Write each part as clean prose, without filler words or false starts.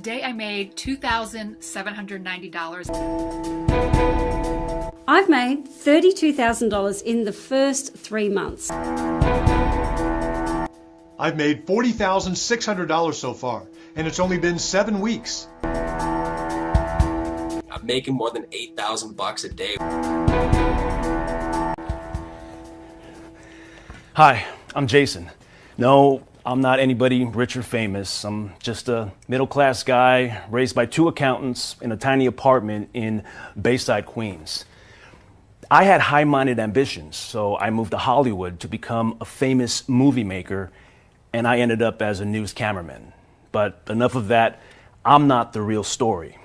Today I made $2,790. I've made $32,000 in the first 3 months. I've made $40,600 so far, and it's only been 7 weeks. I'm making more than $8,000 a day. Hi, I'm Jason. No, I'm not anybody rich or famous. I'm just a middle-class guy raised by 2 accountants in a tiny apartment in Bayside, Queens. I had high-minded ambitions, so I moved to Hollywood to become a famous movie maker, and I ended up as a news cameraman. But enough of that, I'm not the real story.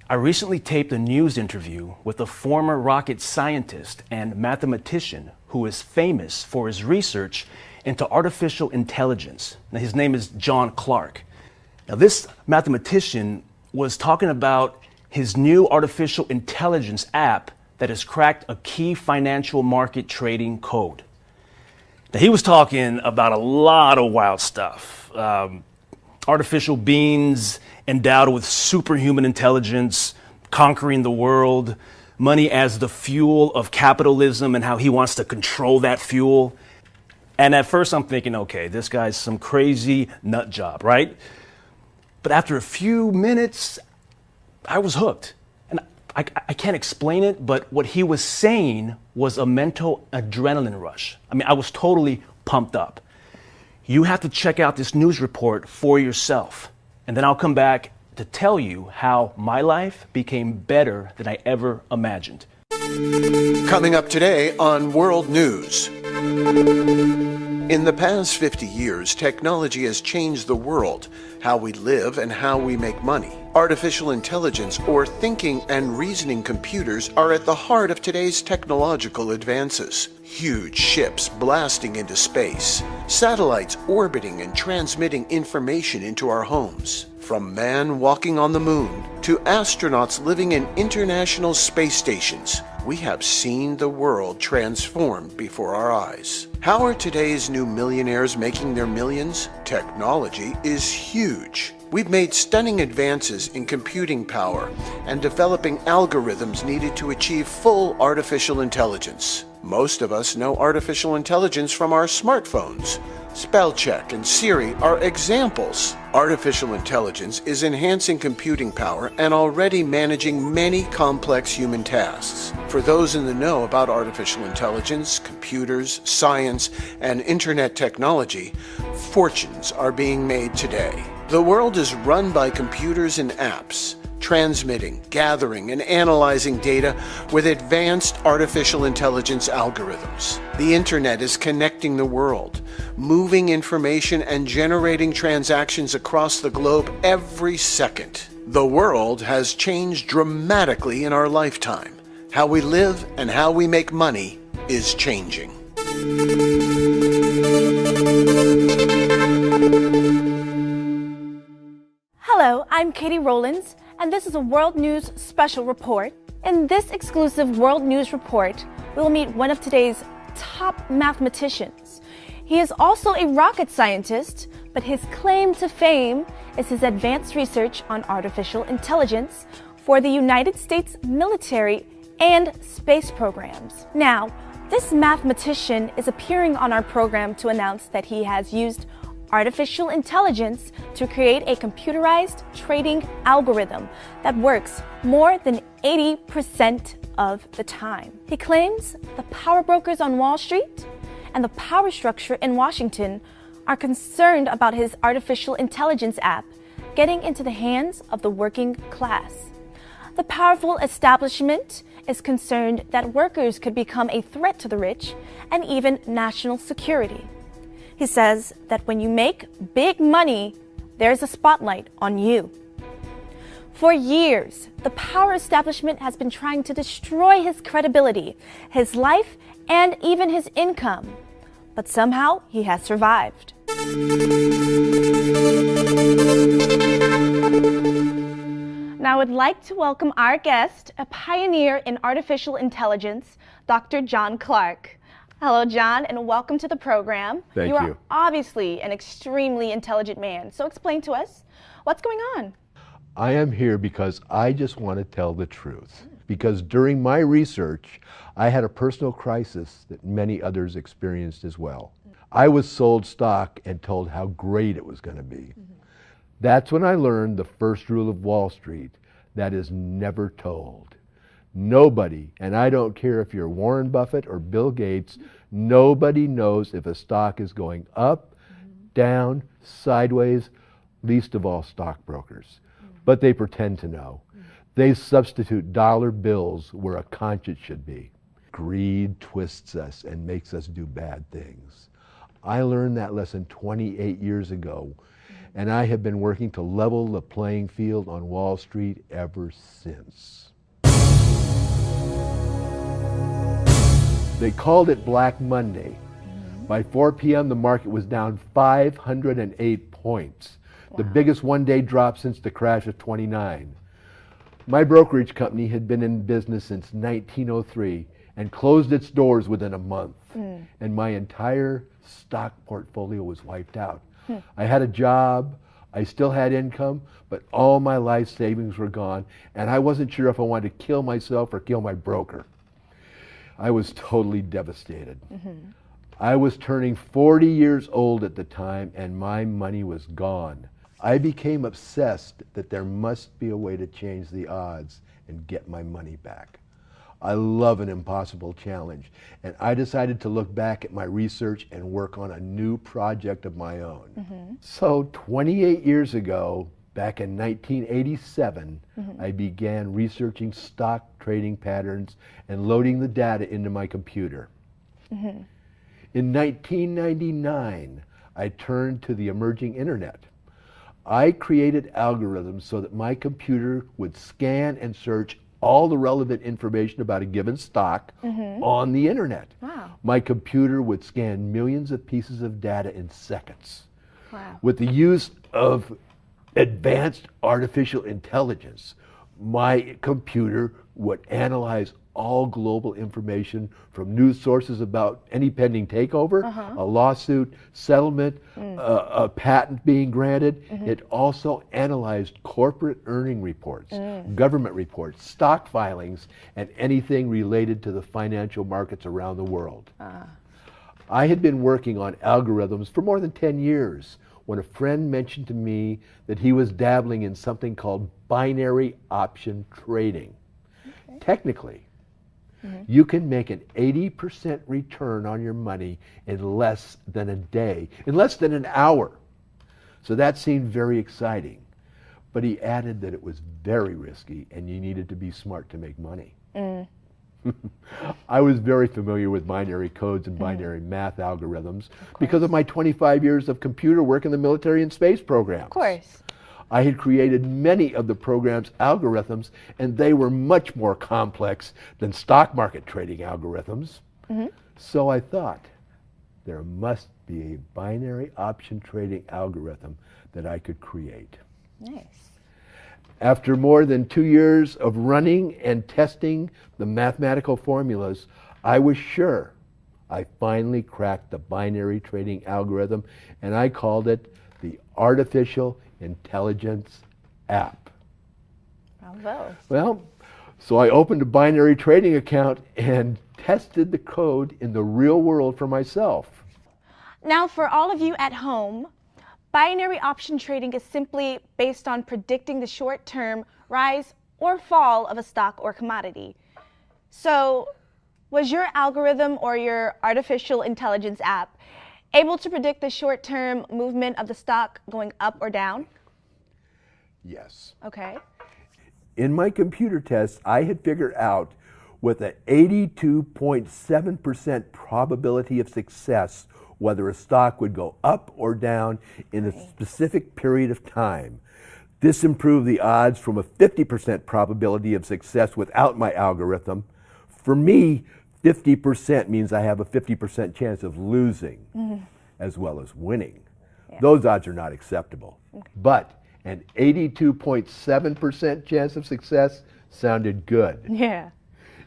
I recently taped a news interview with a former rocket scientist and mathematician who is famous for his research into artificial intelligence. Now, his name is John Clark. Now, this mathematician was talking about his new artificial intelligence app that has cracked a key financial market trading code. Now, he was talking about a lot of wild stuff. Artificial beings endowed with superhuman intelligence, conquering the world, money as the fuel of capitalism and how he wants to control that fuel. And at first I'm thinking, okay, this guy's some crazy nut job, right? But after a few minutes, I was hooked. And I can't explain it, but what he was saying was a mental adrenaline rush. I mean, I was totally pumped up. You have to check out this news report for yourself. And then I'll come back to tell you how my life became better than I ever imagined. Coming up today on World News. In the past 50 years, technology has changed the world, how we live and how we make money. Artificial intelligence, or thinking and reasoning computers, are at the heart of today's technological advances. Huge ships blasting into space, satellites orbiting and transmitting information into our homes. From man walking on the moon to astronauts living in international space stations, we have seen the world transform before our eyes. How are today's new millionaires making their millions? Technology is huge. We've made stunning advances in computing power and developing algorithms needed to achieve full artificial intelligence. Most of us know artificial intelligence from our smartphones. Spellcheck and Siri are examples. Artificial intelligence is enhancing computing power and already managing many complex human tasks. For those in the know about artificial intelligence, computers, science, and internet technology, fortunes are being made today. The world is run by computers and apps, transmitting, gathering, and analyzing data with advanced artificial intelligence algorithms. The internet is connecting the world, moving information and generating transactions across the globe every second. The world has changed dramatically in our lifetime. How we live and how we make money is changing. Hello, I'm Katie Rollins, and this is a World News Special Report. In this exclusive World News Report, we will meet one of today's top mathematicians. He is also a rocket scientist, but his claim to fame is his advanced research on artificial intelligence for the United States military and space programs. Now, this mathematician is appearing on our program to announce that he has used artificial intelligence to create a computerized trading algorithm that works more than 80% of the time. He claims the power brokers on Wall Street and the power structure in Washington are concerned about his artificial intelligence app getting into the hands of the working class. The powerful establishment is concerned that workers could become a threat to the rich and even national security. He says that when you make big money, there's a spotlight on you. For years, the power establishment has been trying to destroy his credibility, his life, and even his income. But somehow, he has survived. Now, I would like to welcome our guest, a pioneer in artificial intelligence, Dr. John Clark. Hello, John, and welcome to the program. Thank you. You are obviously an extremely intelligent man. So explain to us, what's going on? I am here because I just want to tell the truth. Because during my research, I had a personal crisis that many others experienced as well. I was sold stock and told how great it was going to be. That's when I learned the first rule of Wall Street, that is never told. Nobody, and I don't care if you're Warren Buffett or Bill Gates, nobody knows if a stock is going up, down, sideways, least of all stockbrokers. But they pretend to know. They substitute dollar bills where a conscience should be. Greed twists us and makes us do bad things. I learned that lesson 28 years ago, and I have been working to level the playing field on Wall Street ever since. They called it Black Monday. By 4 p.m., the market was down 508 points, the biggest one-day drop since the crash of '29. My brokerage company had been in business since 1903 and closed its doors within a month, and my entire stock portfolio was wiped out. I had a job, I still had income, but all my life savings were gone, and I wasn't sure if I wanted to kill myself or kill my broker. I was totally devastated. I was turning 40 years old at the time, and my money was gone. I became obsessed that there must be a way to change the odds and get my money back. I love an impossible challenge, and I decided to look back at my research and work on a new project of my own. So 28 years ago, back in 1987, I began researching stock trading patterns and loading the data into my computer. In 1999, I turned to the emerging internet. I created algorithms so that my computer would scan and search all the relevant information about a given stock on the internet. Wow. My computer would scan millions of pieces of data in seconds. Wow. With the use of advanced artificial intelligence, my computer would analyze all global information from news sources about any pending takeover, a lawsuit, settlement, a patent being granted. It also analyzed corporate earning reports, government reports, stock filings, and anything related to the financial markets around the world. I had been working on algorithms for more than 10 years when a friend mentioned to me that he was dabbling in something called binary option trading. Technically, you can make an 80% return on your money in less than a day, in less than an hour. So that seemed very exciting. But he added that it was very risky and you needed to be smart to make money. I was very familiar with binary codes and binary math algorithms because of my 25 years of computer work in the military and space programs. Of course. I had created many of the program's algorithms, and they were much more complex than stock market trading algorithms. So I thought, there must be a binary option trading algorithm that I could create. Nice. After more than 2 years of running and testing the mathematical formulas, I was sure I finally cracked the binary trading algorithm, and I called it the Artificial Intelligence App. Bravo. Well, so I opened a binary trading account and tested the code in the real world for myself. Now, for all of you at home, binary option trading is simply based on predicting the short-term rise or fall of a stock or commodity. So, was your algorithm or your artificial intelligence app able to predict the short-term movement of the stock going up or down? Yes. Okay. In my computer tests, I had figured out with an 82.7% probability of success whether a stock would go up or down in a specific period of time. This improved the odds from a 50% probability of success without my algorithm. For me, 50% means I have a 50% chance of losing as well as winning. Those odds are not acceptable. But an 82.7% chance of success sounded good. Yeah.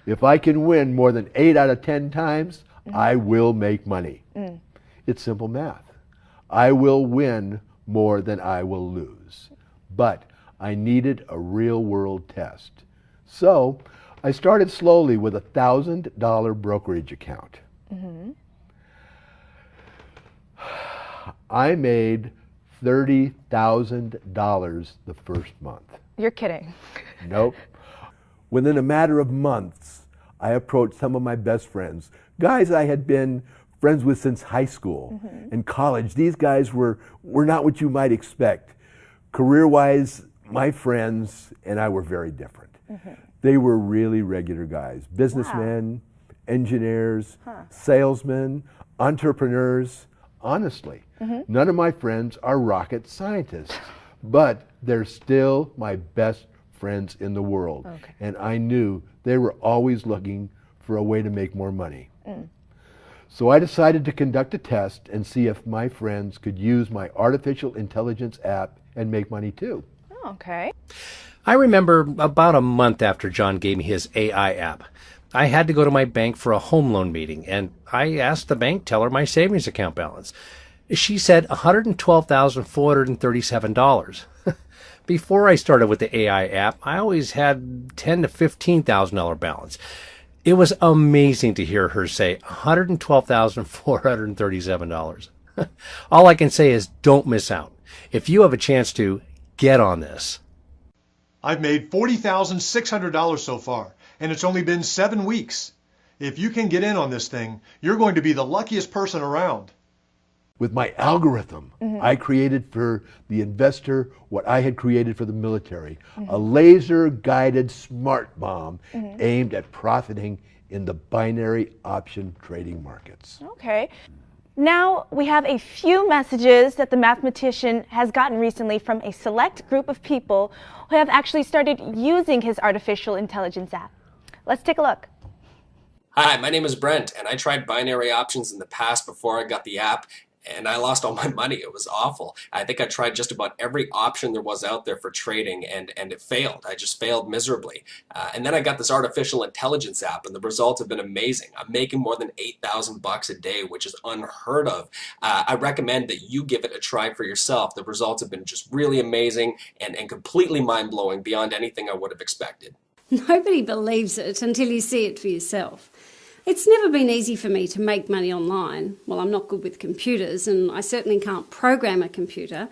If I can win more than 8 out of 10 times, I will make money. It's simple math. I will win more than I will lose. But I needed a real-world test. So I started slowly with a $1,000 brokerage account. I made $30,000 the first month. You're kidding. Nope. Within a matter of months, I approached some of my best friends, guys I had been friends with since high school and college. These guys were not what you might expect. Career-wise, my friends and I were very different. They were really regular guys, businessmen, engineers, salesmen, entrepreneurs. Honestly, none of my friends are rocket scientists, but they're still my best friends in the world. And I knew they were always looking for a way to make more money. So I decided to conduct a test and see if my friends could use my artificial intelligence app and make money too. Oh, okay. I remember about a month after John gave me his AI app, I had to go to my bank for a home loan meeting, and I asked the bank teller my savings account balance. She said $112,437. Before I started with the AI app, I always had $10,000 to $15,000 balance. It was amazing to hear her say $112,437. All I can say is don't miss out. If you have a chance to, get on this. I've made $40,600 so far, and it's only been 7 weeks. If you can get in on this thing, you're going to be the luckiest person around. With my algorithm, I created for the investor what I had created for the military, a laser-guided smart bomb aimed at profiting in the binary option trading markets. Okay. Now we have a few messages that the mathematician has gotten recently from a select group of people who have actually started using his artificial intelligence app. Let's take a look. Hi, my name is Brent, and I tried binary options in the past before I got the app, and I lost all my money. It was awful. I think I tried just about every option there was out there for trading, and it failed. I just failed miserably. And then I got this artificial intelligence app, and the results have been amazing. I'm making more than $8,000 a day, which is unheard of. I recommend that you give it a try for yourself. The results have been just really amazing and completely mind-blowing beyond anything I would have expected. Nobody believes it until you see it for yourself. It's never been easy for me to make money online. Well, I'm not good with computers, and I certainly can't program a computer.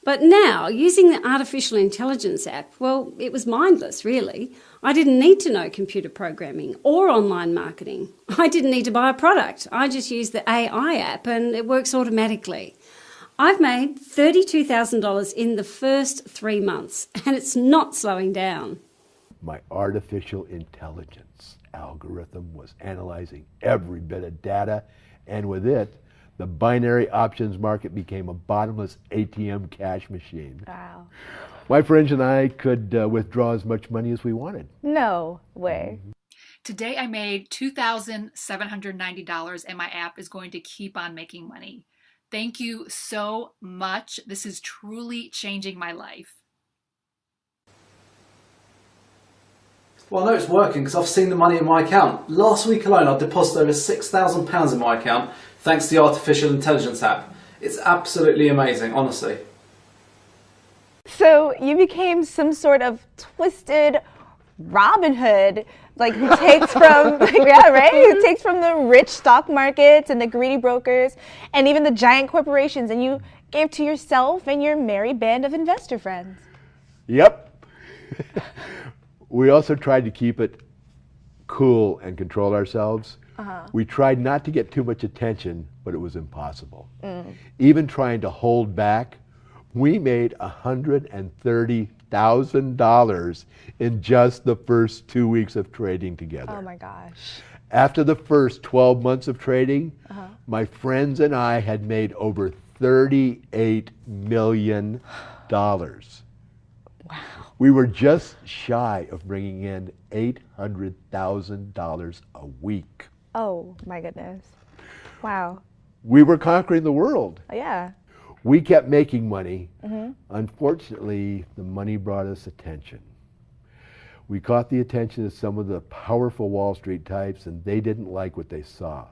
But now, using the artificial intelligence app, well, it was mindless, really. I didn't need to know computer programming or online marketing. I didn't need to buy a product. I just used the AI app, and it works automatically. I've made $32,000 in the first 3 months, and it's not slowing down. My artificial intelligence algorithm was analyzing every bit of data, and with it, the binary options market became a bottomless ATM cash machine. Wow. My friends and I could withdraw as much money as we wanted. No way. Today I made $2,790, and my app is going to keep on making money. Thank you so much. This is truly changing my life. Well, I know it's working because I've seen the money in my account. Last week alone, I deposited over £6,000 in my account thanks to the artificial intelligence app. It's absolutely amazing, honestly. So you became some sort of twisted Robin Hood, like who takes from, yeah, right? Who takes from the rich stock markets and the greedy brokers and even the giant corporations, and you gave to yourself and your merry band of investor friends. Yep. We also tried to keep it cool and control ourselves. We tried not to get too much attention, but it was impossible. Even trying to hold back, we made $130,000 in just the first 2 weeks of trading together. Oh my gosh. After the first 12 months of trading, my friends and I had made over $38 million. Wow. We were just shy of bringing in $800,000 a week. Oh my goodness. Wow. We were conquering the world. Yeah. We kept making money. Unfortunately, the money brought us attention. We caught the attention of some of the powerful Wall Street types, and they didn't like what they saw.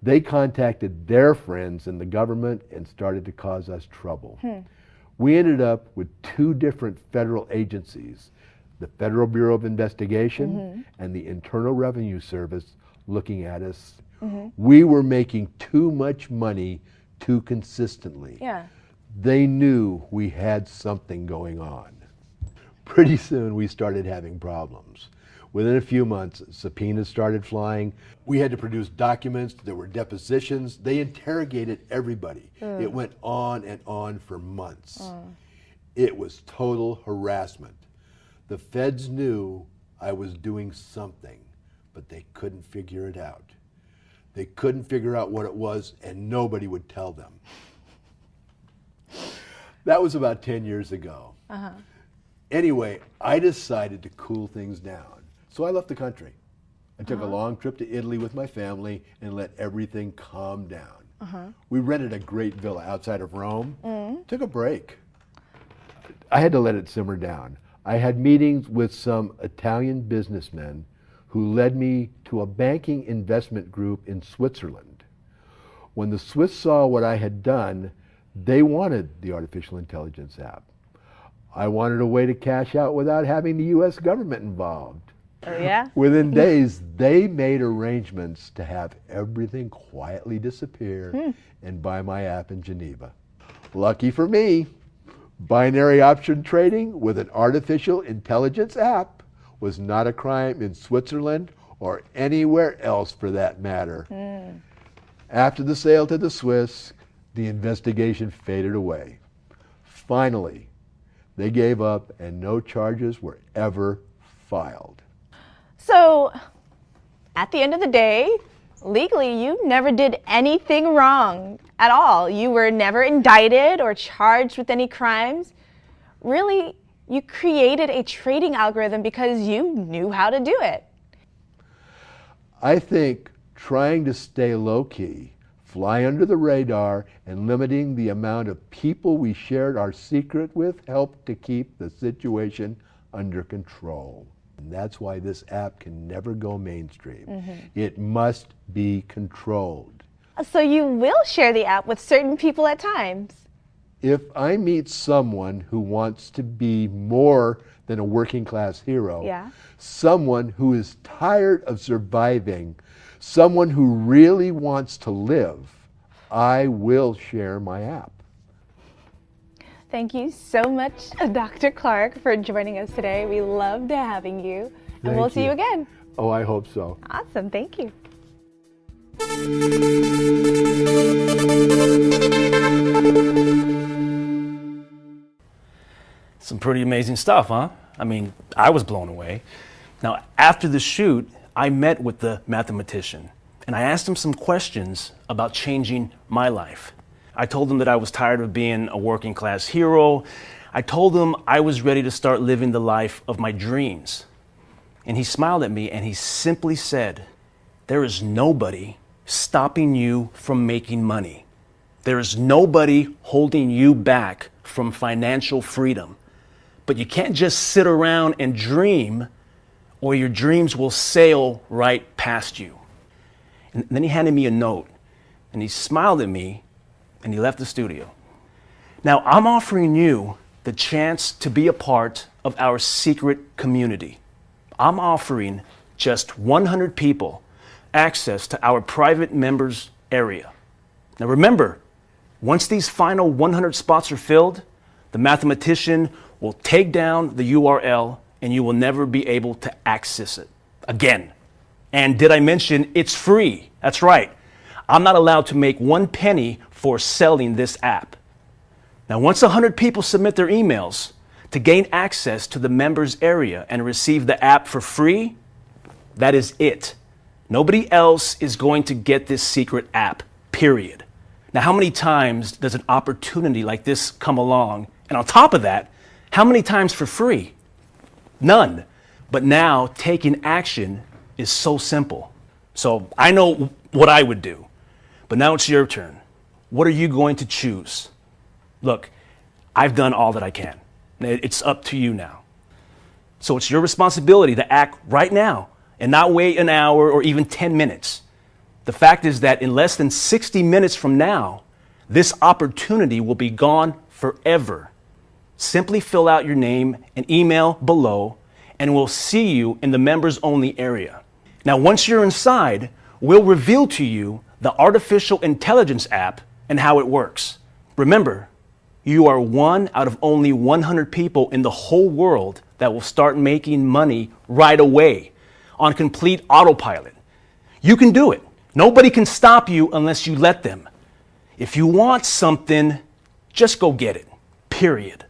They contacted their friends in the government and started to cause us trouble. We ended up with two different federal agencies, the Federal Bureau of Investigation and the Internal Revenue Service, looking at us. We were making too much money too consistently. Yeah. They knew we had something going on. Pretty soon we started having problems. Within a few months, subpoenas started flying. We had to produce documents. There were depositions. They interrogated everybody. It went on and on for months. It was total harassment. The feds knew I was doing something, but they couldn't figure it out. They couldn't figure out what it was, and nobody would tell them. That was about 10 years ago. Anyway, I decided to cool things down. So I left the country. I took a long trip to Italy with my family and let everything calm down. We rented a great villa outside of Rome, took a break. I had to let it simmer down. I had meetings with some Italian businessmen who led me to a banking investment group in Switzerland. When the Swiss saw what I had done, they wanted the artificial intelligence app. I wanted a way to cash out without having the US government involved. Oh, yeah? Within days, they made arrangements to have everything quietly disappear and buy my app in Geneva. Lucky for me, binary option trading with an artificial intelligence app was not a crime in Switzerland or anywhere else for that matter. After the sale to the Swiss, the investigation faded away. Finally, they gave up and no charges were ever filed. So, at the end of the day, legally, you never did anything wrong at all. You were never indicted or charged with any crimes. Really, you created a trading algorithm because you knew how to do it. I think trying to stay low-key, fly under the radar, and limiting the amount of people we shared our secret with helped to keep the situation under control. And that's why this app can never go mainstream. It must be controlled. So you will share the app with certain people at times. If I meet someone who wants to be more than a working class hero, someone who is tired of surviving, someone who really wants to live, I will share my app. Thank you so much, Dr. Clark, for joining us today. We loved having you, and we'll see you again. Oh, I hope so. Awesome. Thank you. Some pretty amazing stuff, huh? I mean, I was blown away. Now, after the shoot, I met with the mathematician, and I asked him some questions about changing my life. I told him that I was tired of being a working class hero. I told him I was ready to start living the life of my dreams. And he smiled at me and he simply said, "There is nobody stopping you from making money. There is nobody holding you back from financial freedom. But you can't just sit around and dream, or your dreams will sail right past you." And then he handed me a note and he smiled at me and he left the studio. Now, I'm offering you the chance to be a part of our secret community. I'm offering just 100 people access to our private members area. Now remember, once these final 100 spots are filled, the mathematician will take down the URL and you will never be able to access it again. And did I mention it's free? That's right. I'm not allowed to make 1 penny for selling this app. Now, once 100 people submit their emails to gain access to the members area and receive the app for free, that is it. Nobody else is going to get this secret app, period. Now, how many times does an opportunity like this come along? And on top of that, how many times for free? None. But now taking action is so simple. So I know what I would do, but now it's your turn. What are you going to choose? Look, I've done all that I can. It's up to you now. So it's your responsibility to act right now and not wait an hour or even 10 minutes. The fact is that in less than 60 minutes from now, this opportunity will be gone forever. Simply fill out your name and email below, and we'll see you in the members only area. Now, once you're inside, we'll reveal to you the artificial intelligence app and how it works. Remember, you are one out of only 100 people in the whole world that will start making money right away on complete autopilot. You can do it. Nobody can stop you unless you let them. If you want something, just go get it. Period.